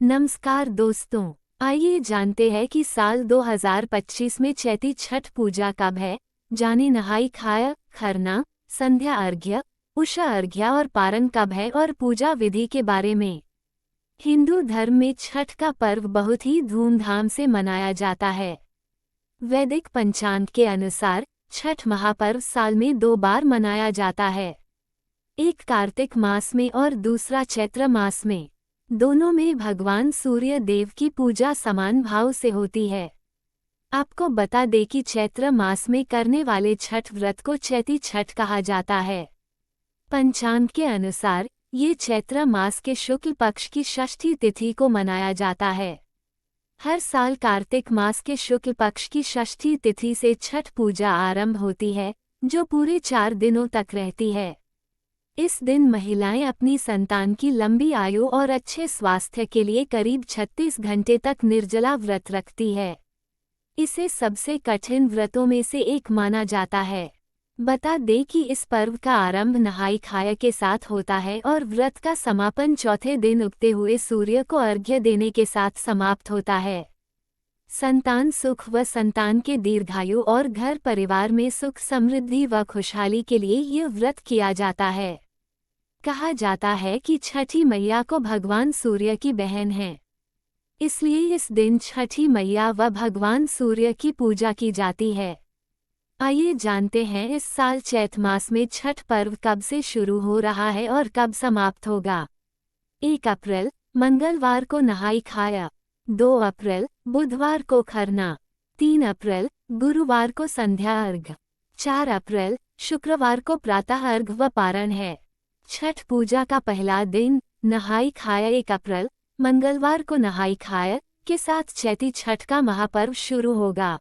नमस्कार दोस्तों, आइए जानते हैं कि साल 2025 में चैती छठ पूजा कब है। जाने नहाई खाया, खरना, संध्या अर्घ्य, उषा अर्घ्य और पारण कब है और पूजा विधि के बारे में। हिंदू धर्म में छठ का पर्व बहुत ही धूमधाम से मनाया जाता है। वैदिक पंचांग के अनुसार छठ महापर्व साल में 2 बार मनाया जाता है, एक कार्तिक मास में और दूसरा चैत्र मास में। दोनों में भगवान सूर्य देव की पूजा समान भाव से होती है। आपको बता दें कि चैत्र मास में करने वाले छठ व्रत को चैती छठ कहा जाता है। पंचांग के अनुसार ये चैत्र मास के शुक्ल पक्ष की षष्ठी तिथि को मनाया जाता है। हर साल कार्तिक मास के शुक्ल पक्ष की षष्ठी तिथि से छठ पूजा आरंभ होती है, जो पूरे 4 दिनों तक रहती है। इस दिन महिलाएं अपनी संतान की लंबी आयु और अच्छे स्वास्थ्य के लिए करीब 36 घंटे तक निर्जला व्रत रखती है। इसे सबसे कठिन व्रतों में से एक माना जाता है। बता दें कि इस पर्व का आरंभ नहाई खाया के साथ होता है और व्रत का समापन चौथे दिन उगते हुए सूर्य को अर्घ्य देने के साथ समाप्त होता है। संतान सुख व संतान के दीर्घायु और घर परिवार में सुख समृद्धि व खुशहाली के लिए यह व्रत किया जाता है। कहा जाता है कि छठी मैया को भगवान सूर्य की बहन है, इसलिए इस दिन छठी मैया व भगवान सूर्य की पूजा की जाती है। आइए जानते हैं इस साल चैत मास में छठ पर्व कब से शुरू हो रहा है और कब समाप्त होगा। 1 अप्रैल मंगलवार को नहाई खाया, 2 अप्रैल बुधवार को खरना, 3 अप्रैल गुरुवार को संध्या अर्घ्य, 4 अप्रैल शुक्रवार को प्रातः अर्घ्य व पारण है। छठ पूजा का पहला दिन नहाई खाया 1 अप्रैल मंगलवार को नहाई खाया के साथ चैती छठ का महापर्व शुरू होगा।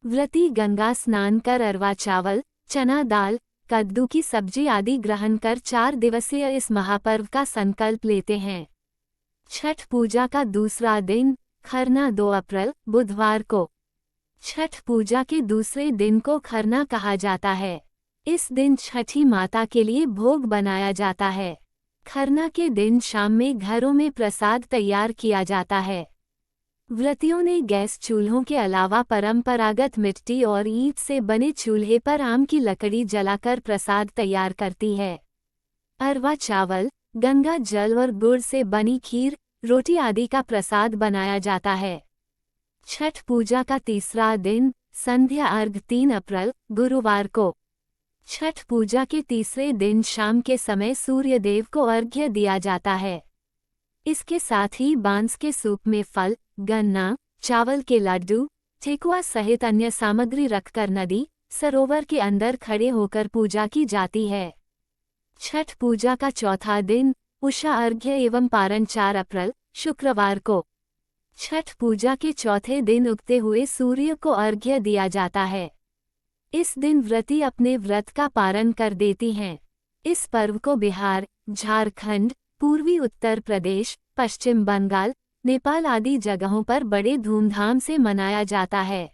व्रती गंगा स्नान कर अरवा चावल, चना दाल, कद्दू की सब्जी आदि ग्रहण कर 4 दिवसीय इस महापर्व का संकल्प लेते हैं। छठ पूजा का दूसरा दिन खरना 2 अप्रैल बुधवार को। छठ पूजा के दूसरे दिन को खरना कहा जाता है। इस दिन छठी माता के लिए भोग बनाया जाता है। खरना के दिन शाम में घरों में प्रसाद तैयार किया जाता है। व्रतियों ने गैस चूल्हों के अलावा परंपरागत मिट्टी और ईंट से बने चूल्हे पर आम की लकड़ी जलाकर प्रसाद तैयार करती है। अरवा चावल, गंगा जल और गुड़ से बनी खीर, रोटी आदि का प्रसाद बनाया जाता है। छठ पूजा का तीसरा दिन संध्या अर्घ्य 3 अप्रैल गुरुवार को। छठ पूजा के तीसरे दिन शाम के समय सूर्य देव को अर्घ्य दिया जाता है। इसके साथ ही बांस के सूप में फल, गन्ना, चावल के लड्डू, ठेकुआ सहित अन्य सामग्री रखकर नदी, सरोवर के अंदर खड़े होकर पूजा की जाती है। छठ पूजा का चौथा दिन उषा अर्घ्य एवं पारण 4 अप्रैल शुक्रवार को। छठ पूजा के चौथे दिन उगते हुए सूर्य को अर्घ्य दिया जाता है। इस दिन व्रती अपने व्रत का पारण कर देती हैं। इस पर्व को बिहार, झारखंड, पूर्वी उत्तर प्रदेश, पश्चिम बंगाल, नेपाल आदि जगहों पर बड़े धूमधाम से मनाया जाता है।